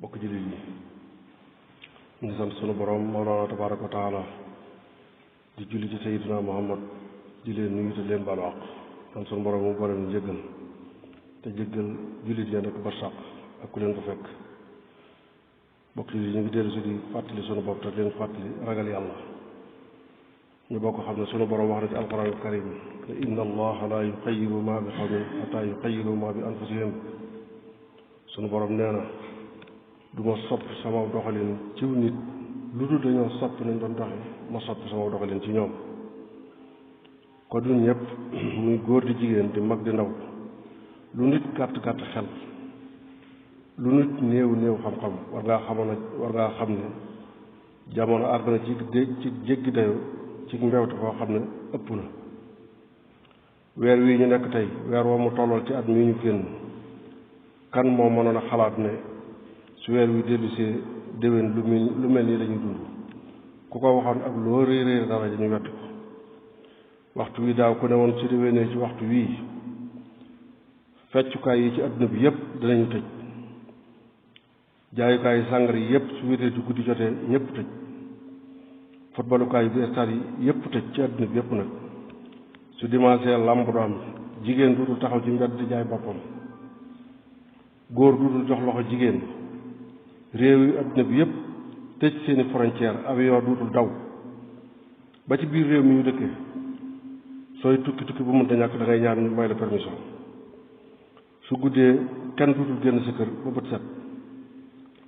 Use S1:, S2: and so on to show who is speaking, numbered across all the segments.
S1: bokk jullit yi ñu ngi sant sunu borom Mawlana tabaraka wa taala di julli ci sayyidina Muhammad di leen nuyu te leen baalu àq sant sunu borom mu boole nu jéggal te jéggal jullit yi nekk barsàq ak ku leen ko fekk bokk jullit yi ñu ngi dellu si di fàttali sunu bopp te leen fàttali ragal yàlla ñu bokk xam ne sunu borom wax na ci alquran al karim ne inna allaha la yuxayyiru ma bi qawmin xataa yuxayyiru ma bi anfusihim sunu borom nee na du ma soppi sama doxalin ciw nit lu dul dañoo soppi nañ doon doxe ma soppi sama doxalin ci ñoom ko du ñëpp muy góor di jigéen di mag di ndaw lu nit gàtt gàtt xel lu nit néew néew xam-xam war ngaa xam ne jamono àgg na ci jéggi dayo ci mbewte foo xam ne ëpp na weer wii ñu nekk tey weer woo mu tollool ci at mii ñu génn kan moo mënoon a xalaat ne su weer wi dellusee déwén lu mel nii lañuy dund ku ko waxoon ak loo réeréer dara ñu wetti ko waxtu wi daaw ku ne woon su déwénee ci waxtu wii feccukaay yi ci adduna bi yépp danañu tëj jaayukaay yi sàngara yi yépp su wéetee ci guddi jotee ñépp tëj footballukaay bi stade yi yépp tëj ci adduna bi yépp nag su dimanche làmb du am jigéen dootul taxaw ci mbedd di jaay boppam góor dootul jox loxo jigéen réew yi adduna bi yépp tëj seeni frontière avion dootul daw ba ci biir réew mi ñu dëkkee sooy tukki bu mënta ñàkk da ngay ñaan ñu may la permission su guddee kenn dootul génn sa kër ba bët set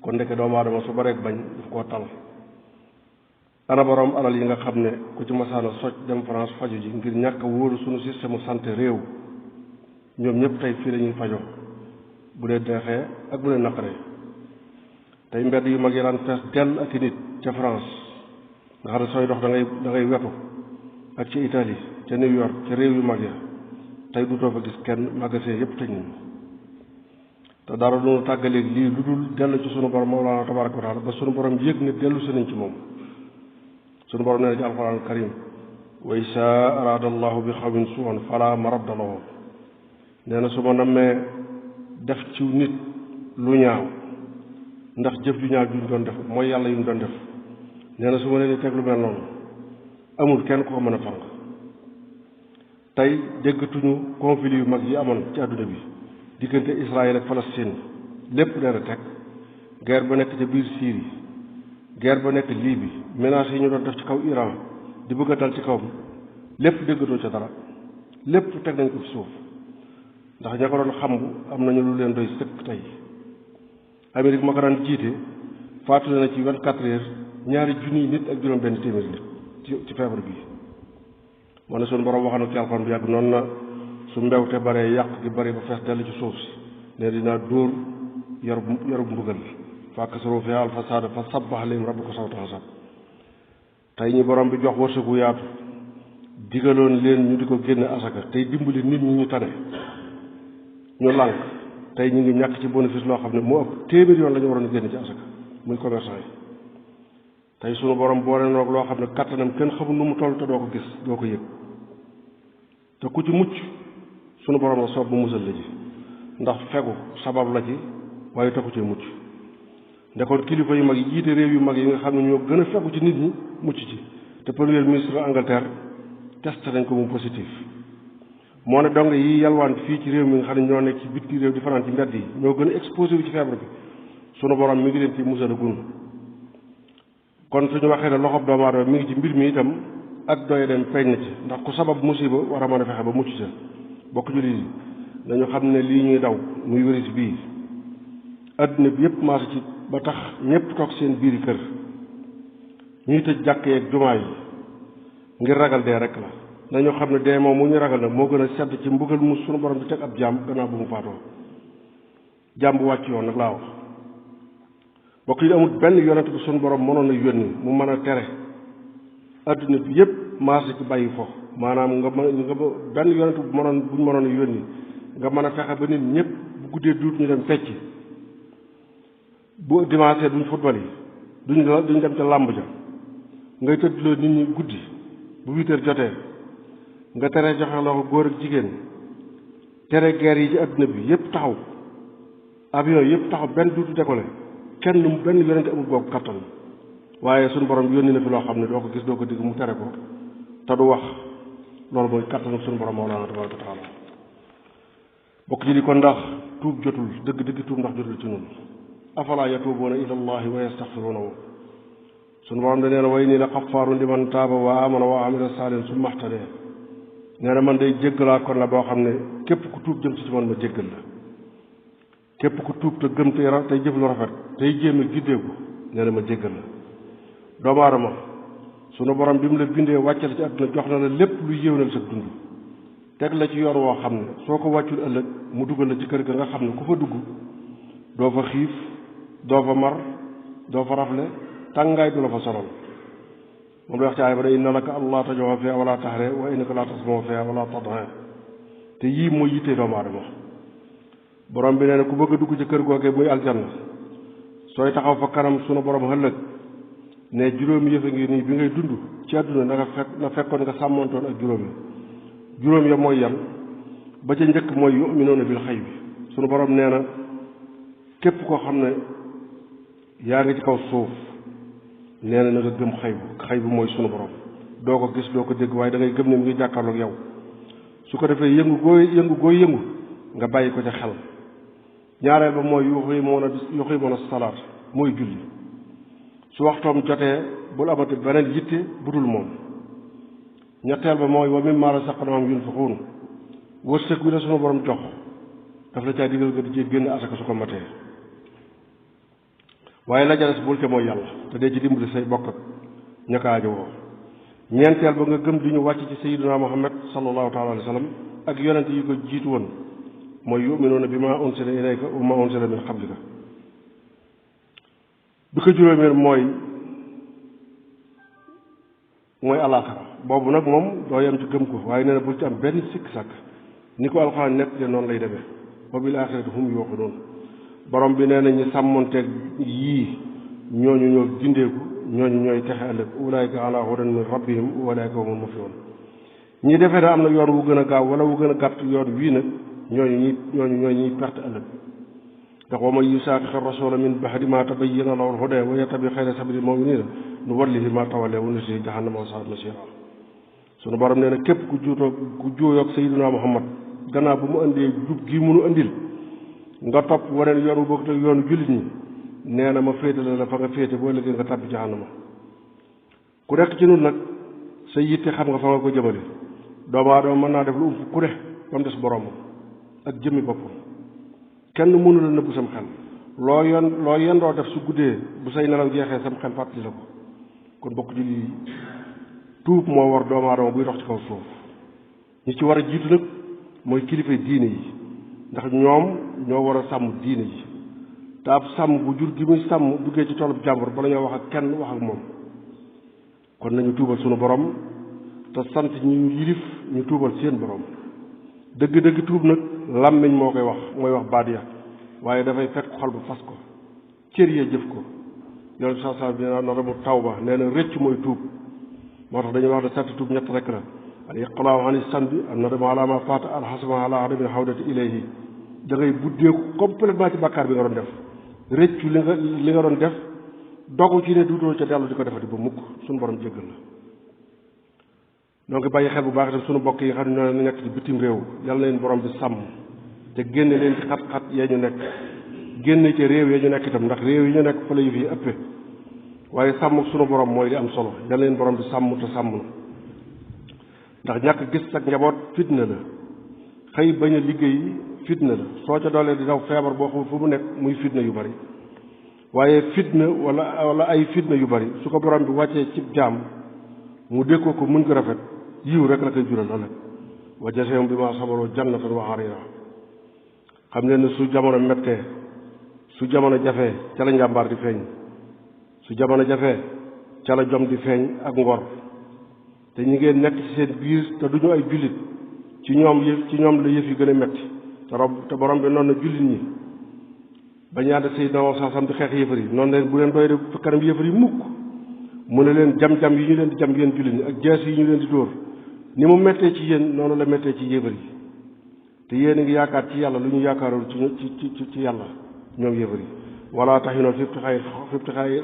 S1: kon ndeke doomu aadama su bareek bañ daf koo tal ana borom alal yi nga xam ne ku ci masaana soj dem France faju ji ngir ñàkk a wóolu suñu système santé réew ñoom ñëpp tey fii lañuy fajoo bu dee deexee ak bu dee naqaree tey mbedd yu mag yi daan fees dell ak i nit ca France nga xam ne sooy dox da ngay wetu ak ci Italie ca New York ca réew yu mag ya tey du too fa gis kenn magasin yëpp tëj nañu te dara doonu tàggaleeg lii lu dul dellu ci sunu borom Mawlana tabaraka wa taala ba sunu borom yëg ne dellu si nañ ci moom sunu borom nee na ci alquran karim wa isaa araada allahu bi xawmin suu'an fala maradda lahu nee na su ma nammee def ci nit lu ñaaw ndax jëf ju ñaaw ju ñu doon def mooy yàlla yu ñu doon def nee na su ma leen di teg lu mel noonu amul kenn ku ko mën a fang tey déggatuñu conflit yu mag yi amoon ci àdduna bi diggante Israël ak Palestine lépp nee na teg guerre ba nekk ca biir Syrie guerre ba nekk Libye menaces yi ñu doon def ci kaw Iran di bëgg a dal ci kawam lépp déggatoo ca dara lépp teg nañ ko ci suuf ndax ña ko doon xambu am nañu lu leen doy sëkk tey Amérique ma ko daan jiite faatule na ci 24 heures ñaari junniy nit ak juróom benn téeméeri nit ci feebar bi moo ne suñu borom waxoon na ci alxuraan bi yàgg noonu na su mbewte baree yàq gi bari ba fees dell ci suuf si ne dinaa dóor yarub mbugal fàkkasaro fi al fasaada fa sabbax alayhim rabbuka sawta hasab tey ñi borom bi jox wërsëgu yaatu digaloon leen ñu di ko génne asaka tey dimbali nit ñi ñu tane ñu lànk tey ñu ngi ñàkk ci bénéfice loo xam ne moo ëpp téeméer yoon la ñu waroon génne ci asaka muy commerçant yi tey sunu borom boole noog loo xam ne kattanam kenn xamul nu mu toll te doo ko gis doo ko yëg te ku ci mucc sunu borom la soob bu musal la ji ndax fegu sabab la ci waaye taxu cee mucc ndekoon kilifa yu mag yi jiite réew yu mag yi nga xam ne ñoo gën a fegu ci nit ñi mucc ci te premier ministre Angleterre testé nañ ko mu positif moo ne dong yi yalwaan fii ci réew mi nga xam ne ñoo nekk ci bitti réew di fanaan ci mbedd yi ñoo gën a exposé wu ci feebar bi sunu borom mi ngi leen ci musal a gun kon suñu waxee ne loxob doomu aadama mi ngi ci mbir mi itam ak doy dem feeñ na ci ndax ku sabab musiba war a mën a fexe ba mucc ca bokk jullit yi dañu xam ne lii ñuy daw muy wéris bii adduna bi yépp maase ci ba tax ñépp toog seen biiri kër ñuy tëj jàkk yeeg jumaa yi ngir ragal dee rek la dañoo xam ne dee moom mu ñu ragal nag moo gën a sedd ci mbugal mu sunu borom bi teg ab jaam gannaaw bu mu faatoo jaam bu wàcc yoon nag laa wax bokk yi amul benn yonent bu sunu borom mënoon a yónni mu mën a tere adduna bi yépp maase ci bàyyi fo maanaam nga benn yonent bu buñ mënoon a yónni nga mën a fexe ba nit ñëpp bu guddee duut ñu dem fecc bu dimanche duñ football yi duñ dem ca làmb ja ngay tëddloo nit ñi guddi bu 8 heures jotee nga tere joxe loxo góor ak jigéen tere guerre yi ci adduna bi yépp taxaw avion yépp taxaw benn duutu décollé kenn benn yonente amul boobu kattan waaye suñu borom yónni na fi loo xam ne doo ko gis doo ko digg mu tere ko te du wax loolu mooy kattanu suñu borom Mawlana tabaraka wa taala bokk ji di kon ndax tuub jotul dëgg tuub ndax jotul ci ñun afala yatuubuuna ila allahi wa yastaxfiruunahu suñu borom da nee na way nii la xafaarun liman taaba wa amana wa amila saalihan summa ihtadee nee na man day jéggalaa kon la boo xam ne képp ku tuub jëm ci man ma jéggal la képp ku tuub te gëm tey jëf lu rafet tey jéem a giddeeku nee na ma jéggal la doomu aadama sunu borom bi mu la bindee wàcce la ci àdduna jox na la lépp lu yéwénal sa dund teg la ci yoon woo xam ne soo ko wàccul ëllëg mu dugal la ci kër ga nga xam ne ku fa dugg doo fa xiif doo fa mar doo fa rafle tàngaay du la fa sonal moom la wax ci aay ba ne inna laka allaa tajua fiha wala taxre wa innaka laa tasmoo fiha wala tadha te yii mooy yittee doomu aadama borom bi nee na ku bëgg a dugg ci kër googee muy aljanna sooy taxaw fa kanam sunu borom ëllëg ne juróomi yëfe ngi nii bi ngay dund ci àdduna na fekkoon nga sàmmontoon ak juróom ya mooy yan ba ca njëkk mooy yu'minuuna bil xayb bi sunu borom nee na képp koo xam ne yaa ngi ci kaw suuf nee na nga gëm xay bu mooy sunu borom doo ko gis doo ko dégg waaye da ngay gëm ne mi ngi jàkkaarloog yow su ko defee yëngu gooy yëngu nga bàyyi ko ca xel ñaareel ba mooy yuqiimuuna salaat mooy julli su waxtoom jotee bul amati beneen yitte budul moom ñetteel ba mooy wa mimmaa razaqnaahum yunfiquun wërsëg wi la sunu borom jox daf la caa digal nga di ci génn asaka su ko matee waaye la jales bul ca mooy yàlla te dee ci dimbali say bokk ak ña ko aajowoo ñeenteel ba nga gëm di ñu wàcc ci sayyidina Muhammad sallallahu taala alayhi wa sallam ak yonent yi ko jiitu woon mooy yu'minuuna bimaa unsila ilayka wa maa unsila min qablika bi ko juróomeel mooy alaaxira boobu nag moom doo yem ci gëm ko waaye nee na bul ci am benn sikk sàkk ni ko alxuraan nekk de noonu lay demee wa bil aaxirati hum yuuqinuun borom bi nee na ñi sàmmonteeg yii ñooñu ñoo gindeeku ñooñu ñooy texe ëllëg ulaayka ala hudan min rabbihim wa ulaayka humul muflihun ñi defee ne am na yoon wu gën a gaaw wala wu gën a gàtt yoon wii nag ñooñu ñooy ñuy perte ëllëg ndax wa man yusaaqiqi rasula min ba'di ma tabayyana lahu al-hudaa wa yattabi xayra sabili l-mu'miniina nuwallihi ma tawallaa wa nuslihi jahannama wa sa'at masiira sunu borom nee na képp ku juuyoog sayyidina Muhammad gannaaw bu mu indee jub gi munu indil nga topp waneen yoon wu bokk te yoonu jullit ñi nee na ma féetale la fa nga féete boo liggéey nga tàbbi jahannama ku nekk ci nun nag sa yitte xam nga fa nga ko jëmale doomu aadama mën naa def lu ump ku ne ba mu des boromam ak jëmmi boppam kenn mënu la nëbbu sam xel loo yendoo def su guddee bu say nelaw jeexee sam xel fàttali la ko kon bokk ci lii tuub moo war doomu aadama buy dox ci kaw suuf ñi ci war a jiitu nag mooy kilifa diine yi ndax ñoom ñoo war a sàmm diine yi te ab sàmm bu jur gi muy sàmm duggee ci toolub jàmbur bala ñoo wax ak kenn wax ak moom kon nañu tuubal sunu borom te sant ñu yilif ñu tuubal seen borom dëgg-dëgg tuub nag làmmiñ moo koy wax mooy wax baat ya waaye dafay fekk xol bu fas ko cër ya jëf ko yoon sa bi na rabu tawba nee na rëcc mooy tuub moo tax dañuy wax ne sant tuub ñett rek la al iqlaaw ani sanbi am na dama ala ma faata alxasma ala adami xawdati ilayhi da ngay buddeeku complètement ci bàkkaar bi nga doon def rëccu li nga doon def dogu ci ne duutoo ca dellu di ko defati ba mukk suñu borom jéggal la donc bàyyi xel bu baax itam suñu mbokk yi xam ne ñoo nekk ci bitim réew yàlla na leen borom bi sàmm te génne leen ci xat-xat yee ñu nekk génne ci réew yee ñu nekk itam ndax réew yi ñu nekk fa la yëf yi ëppee waaye sàmm suñu borom mooy li am solo yàlla leen borom bi sàmm te sàmm na ndax ñàkk gis ak njaboot fitna la xëy bañ a liggéey fitna la soo ca doolee di daw feebar boo xam fu mu nekk muy fitna yu bari waaye fitna wala ay fitna yu bari su ko borom bi wàccee cib jaam mu dékkoo ko mën ko rafet yiw rek la koy jural ëllëg wa jazaahum bimaa sabaru jannatan wa hariira xam leen ne su jamono mettee su jamono jafee ca la njàmbaar di feeñ su jamono jafee ca la jom di feeñ ak ngor te ñi ngeen nekk ci seen biir te duñu ay jullit ci ñoom la yëf yi gën a metti te borom bi noonu na jullit ñi ba ñaata Seydina Muhammad sallam di xeex yëfar yi noonu leen bu leen doy de fa kanam yëfar yi mukk mu ne leen jam-jam yi ñu leen di jam yéen jullit ñi ak jees yi ñu leen di dóor ni mu mettee ci yéen noonu la mettee ci yëfar yi te yéen a ngi yaakaar ci yàlla lu ñu yaakaaroon ci yàlla ñoom yëfar yi wala tahinu fi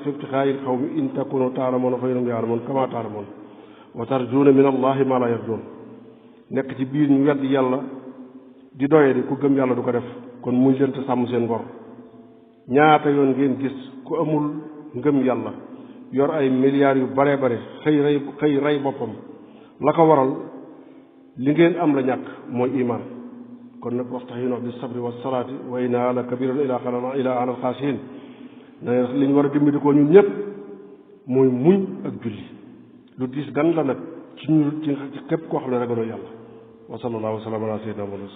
S1: ibtixaayil qawmi in takunu taalamoon fa innahum yaalamoon kama taalamoon wa tarjuuna min allahi ma la yarjuun nekk ci biir ñu wedd yàlla di doye di ku gëm yàlla du ko def kon muñ leen te sàmm seen ngor ñaata yoon ngeen gis ku amul ngëm yàlla yor ay milliards yu bare bare xëy rey boppam la ko waral li ngeen am la ñàkk mooy iman kon nag waxtaxinu bi sabri wa salaati wa innahaa la kabiratun ila alal xaasiin li ñu war a dimbali ko ñun ñëpp mooy muñ ak julli lu diis gan la nag ci ñu ci képp koo xam ne ragaloo yàlla wa sallallahu wa sallam ala sayyidina Muhammad